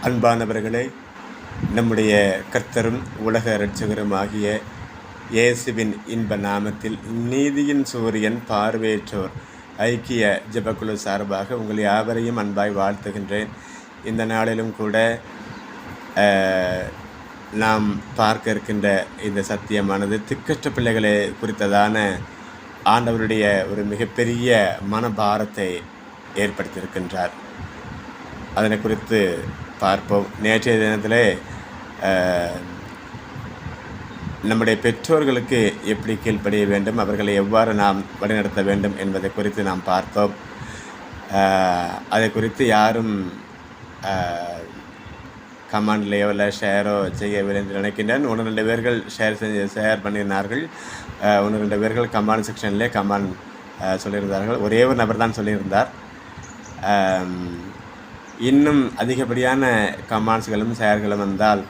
அன்பானவர்களே, நம்முடைய கர்த்தரும் உலக இரட்சகரும் ஆகிய இயேசுவின் இன்ப நாமத்தில் நீதியின் சூரியன் பார்வையற்றோர் ஐக்கிய ஜெபக்குழு சார்பாக உங்கள் யாவரையும் அன்பாய் வாழ்த்துகின்றேன். இந்த நாளிலும் கூட நாம் பார்க்க இருக்கின்ற இந்த சத்தியமானது திக்கற்ற பிள்ளைகளை குறித்ததான ஆண்டவருடைய ஒரு மிகப்பெரிய மனபாரத்தை ஏற்படுத்தியிருக்கின்றார். அதனை குறித்து பார்ப்போம். நேற்றைய தினத்திலே நம்முடைய பெற்றோர்களுக்கு எப்படி கீழ்ப்படிய வேண்டும், அவர்களை எவ்வாறு நாம் வழிநடத்த வேண்டும் என்பதை குறித்து நாம் பார்த்தோம். அதை குறித்து யாரும் கமெண்ட்லேயோ இல்லை ஷேரோ செய்யவில்லை என்று நினைக்கின்றேன். 1-2 பேர்கள் ஷேர் பண்ணியிருந்தார்கள். 1-2 பேர்கள் கமெண்ட் செக்ஷன்லேயே கமெண்ட் சொல்லியிருந்தார்கள். ஒரே ஒரு நபர் தான் சொல்லியிருந்தார். இன்னும் அதிகப்படியான கமெண்ட்ஸ்களும் ஷேர்களும் வந்தால்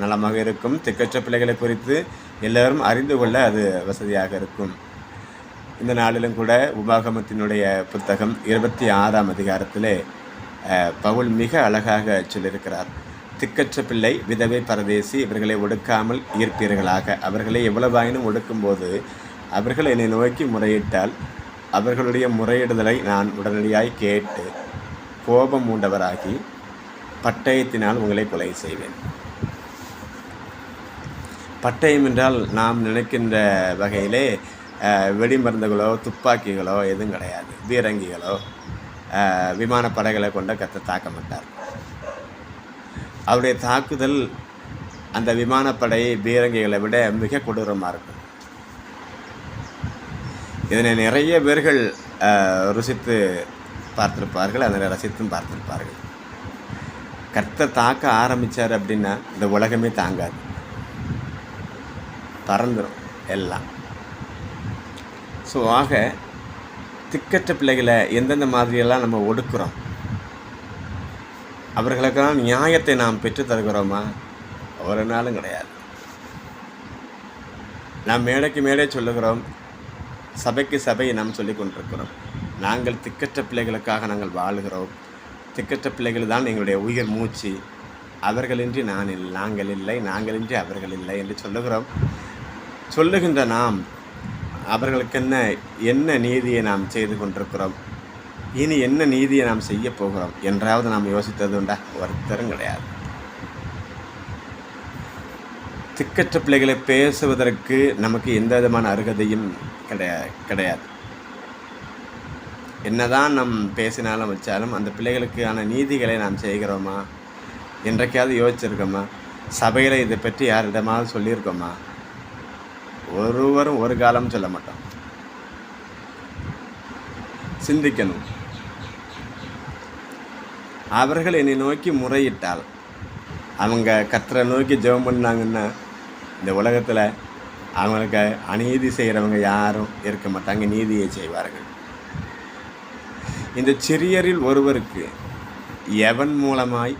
நலமாக இருக்கும். திக்கற்ற பிள்ளைகளை குறித்து எல்லோரும் அறிந்து கொள்ள அது வசதியாக இருக்கும். இந்த நாளிலும் கூட உபாகமத்தினுடைய புத்தகம் 26ஆம் அதிகாரத்திலே பவுல் மிக அழகாக சொல்லியிருக்கிறார். திக்கற்ற பிள்ளை, விதவை, பரதேசி இவர்களை ஒடுக்காமல் ஈர்ப்பீர்களாக. அவர்களை எவ்வளவாயினும் ஒடுக்கும்போது அவர்கள் என்னை நோக்கி முறையிட்டால் அவர்களுடைய முறையிடுதலை நான் உடனடியாய் கேட்டு கோபம் மூண்டவராகி பட்டயத்தினால் உங்களை கொலை செய்வேன். பட்டயம் என்றால் நாம் நினைக்கின்ற வகையிலே வெடிமருந்துகளோ துப்பாக்கிகளோ எதுவும் கிடையாது. பீரங்கிகளோ விமானப்படைகளை கொண்ட கர்த்தர் தாக்க மாட்டார். அவருடைய தாக்குதல் அந்த விமானப்படை பீரங்கிகளை விட மிக கொடூரமாக இருக்கும். இதனை நிறைய பேர்கள் ருசித்து பார்த்திருப்பார்கள், அதனை ரசித்தும் பார்த்திருப்பார்கள். கர்த்தர் தாக்க ஆரம்பித்தார் அப்படின்னா இந்த உலகமே தாங்காது, பறந்துடும் எல்லாம். ஸோ ஆக திக்கற்ற பிள்ளைகளை எந்தெந்த மாதிரியெல்லாம் நம்ம ஒடுக்குறோம், அவர்களுக்கெல்லாம் நியாயத்தை நாம் பெற்று தருகிறோமா? ஒரு நாளும் கிடையாது. நாம் மேடைக்கு மேடை சொல்லுகிறோம், சபைக்கு சபையை நாம் சொல்லி கொண்டிருக்கிறோம். நாங்கள் திக்கற்ற பிள்ளைகளுக்காக நாங்கள் வாழுகிறோம். திக்கற்ற பிள்ளைகள் தான் எங்களுடைய உயிர் மூச்சு. அவர்களின்றி நாங்கள் இல்லை, நாங்களின்றி அவர்கள் இல்லை என்று சொல்லுகிறோம். சொல்லுகின்ற நாம் அவர்களுக்கு என்ன நீதியை நாம் செய்து கொண்டிருக்கிறோம், இனி என்ன நீதியை நாம் செய்ய போகிறோம் என்றாவது நாம் யோசித்தது உண்டா? ஒருத்தரும் கிடையாது. திக்கற்ற பிள்ளைகளை பேசுவதற்கு நமக்கு எந்த விதமான அருகதையும் கிடையாது. என்னதான் நாம் பேசினாலும் வச்சாலும் அந்த பிள்ளைகளுக்கான நீதிகளை நாம் செய்கிறோமா? என்றைக்காவது யோசிச்சிருக்கோமா? சபையில் இதை பற்றி யாரிடமாவது சொல்லியிருக்கோமா? ஒருவரும் ஒரு காலம் சொல்ல மாட்டோம். சிந்திக்கணும். அவர்கள் என்னை நோக்கி முறையிட்டால், அவங்க கர்த்தரை நோக்கி ஜெபம் பண்ணாங்கன்னா இந்த உலகத்தில் அவங்களுக்கு அநீதி செய்கிறவங்க யாரும் இருக்க மாட்டாங்க, நீதியை செய்வார்கள். இந்த சிறியரில் ஒருவருக்கு எவன் மூலமாய்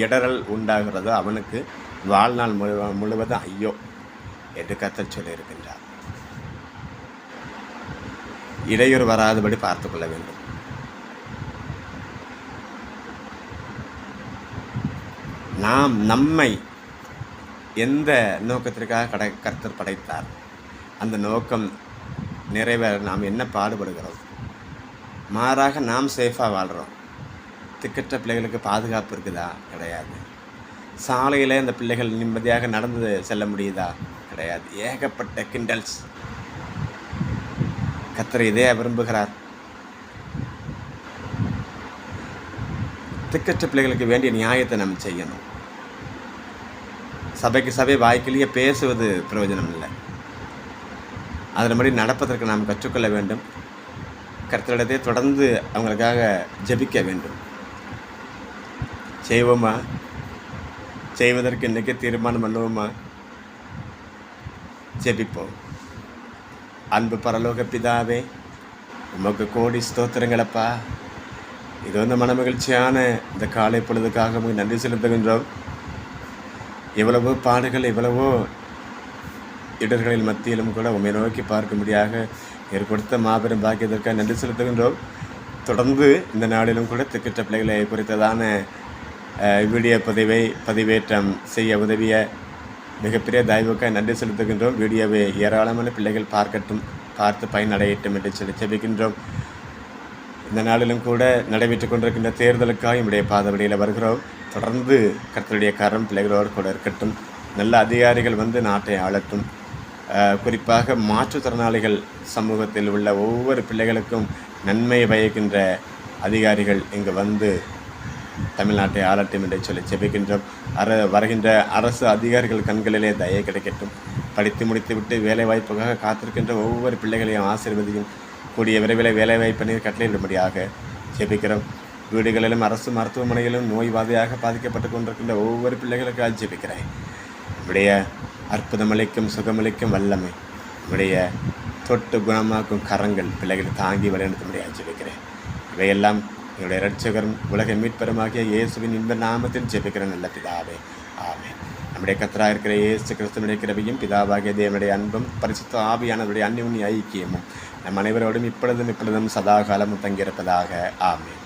இடரல் உண்டாகிறதோ அவனுக்கு வாழ்நாள் முழுவதும் ஐயோ என்று கர்த்தர் சொல்லியிருக்கின்றார். இடையூறு வராதபடி பார்த்து கொள்ள வேண்டும். நாம் நம்மை எந்த நோக்கத்திற்காக கர்த்தர் படைத்தார், அந்த நோக்கம் நிறைவேற நாம் என்ன பாடுபடுகிறோம்? மாறாக நாம் சேஃபாக வாழ்கிறோம். திக்கற்ற பிள்ளைகளுக்கு பாதுகாப்பு இருக்குதா? கிடையாது. சாலையில் இந்த பிள்ளைகள் நிம்மதியாக நடந்து செல்ல முடியுதா? கிடையாது. ஏகப்பட்ட கிண்டல்ஸ். கர்த்தர் இதே விரும்புகிறார். திக்கற்ற பிள்ளைகளுக்கு வேண்டிய நியாயத்தை நாம் செய்யணும். சபைக்கு சபை வாய்க்கிலேயே பேசுவது பிரயோஜனம் இல்லை. அதன்படி நடப்பதற்கு நாம் கற்றுக்கொள்ள வேண்டும். கர்த்தரிடத்தை தொடர்ந்து அவங்களுக்காக ஜெபிக்க வேண்டும். செய்வோமா? செய்வதற்கு இன்றைக்கே தீர்மானம் பண்ணுவோமா? ஜெபிப்போம். அன்பு பரலோக பிதாவே, உமக்கு கோடி ஸ்தோத்திரங்களப்பா. இது வந்து மனமகிழ்ச்சியான இந்த காலை பொழுதுக்காக நன்றி செலுத்துகின்றோம். எவ்வளவோ பாடுகள், எவ்வளவோ இடர்களின் மத்தியிலும் கூட உண்மை நோக்கி பார்க்கும்படியாக ஏற்படுத்த மாபெரும் பாக்கியத்திற்காக நன்றி செலுத்துகின்றோம். தொடர்ந்து இந்த நாளிலும் கூட திக்கற்ற பிள்ளைகளை குறித்ததான வீடியோ பதிவேற்றம் செய்ய உதவிய மிகப்பெரிய தயவுக்காக நன்றி செலுத்துகின்றோம். வீடியோவை ஏராளமான பிள்ளைகள் பார்த்து பயனடையட்டும் என்று சொல்லி ஜெபிக்கின்றோம். இந்த நாளிலும் கூட நடைபெற்று கொண்டிருக்கின்ற தேர்தலுக்காக நம்முடைய பாதவழியில் வருகிறோம். தொடர்ந்து கர்த்தருடைய கரம் பிள்ளைகளோடு கூட இருக்கட்டும். நல்ல அதிகாரிகள் வந்து நாட்டை ஆளட்டும். குறிப்பாக மாற்றுத்திறனாளிகள் சமூகத்தில் உள்ள ஒவ்வொரு பிள்ளைகளுக்கும் நன்மை பயக்கின்ற அதிகாரிகள் இங்கு வந்து தமிழ்நாட்டை ஆளட்டும் என்று சொல்லி ஜெபிக்கின்றோம். வருகின்ற அரசு அதிகாரிகள் கண்களிலே தயை கிடைக்கட்டும். படித்து முடித்துவிட்டு வேலைவாய்ப்புக்காக காத்திருக்கின்ற ஒவ்வொரு பிள்ளைகளையும் ஆசீர்வதியும் கூடிய விரைவில் வேலைவாய்ப்பினை கட்டளையிடும்படியாக ஜெபிக்கிறோம். வீடுகளிலும் அரசு மருத்துவமனைகளிலும் நோய்வாதியாக பாதிக்கப்பட்டு கொண்டிருக்கின்ற ஒவ்வொரு பிள்ளைகளுக்காக ஜெபிக்கிறேன். நம்முடைய அற்புதமளிக்கும் சுகமளிக்கும் வல்லமை, நம்முடைய தொட்டு குணமாக்கும் கரங்கள் பிள்ளைகளை தாங்கி வழிநடத்தும்படியாக ஜெபிக்கிறேன். இவையெல்லாம் எங்களுடைய இரட்சகரும் உலக மீட்பெருமாகிய இயேசுவின் இன்ப நாமத்தில் ஜெபிக்கிற நல்ல பிதாவே, ஆமென். நம்முடைய கர்த்தராக இருக்கிற இயேசு கிறிஸ்துவினுடைய கிருபையும் பிதாவாகிய தேவனுடைய அன்பும் பரிசுத்த ஆவியானவருடைய அந்யோன்ய ஐக்கியமும் நம் அனைவரோடும் இப்பொழுதும் சதா காலமும் தங்கியிருப்பதாக. ஆமென்.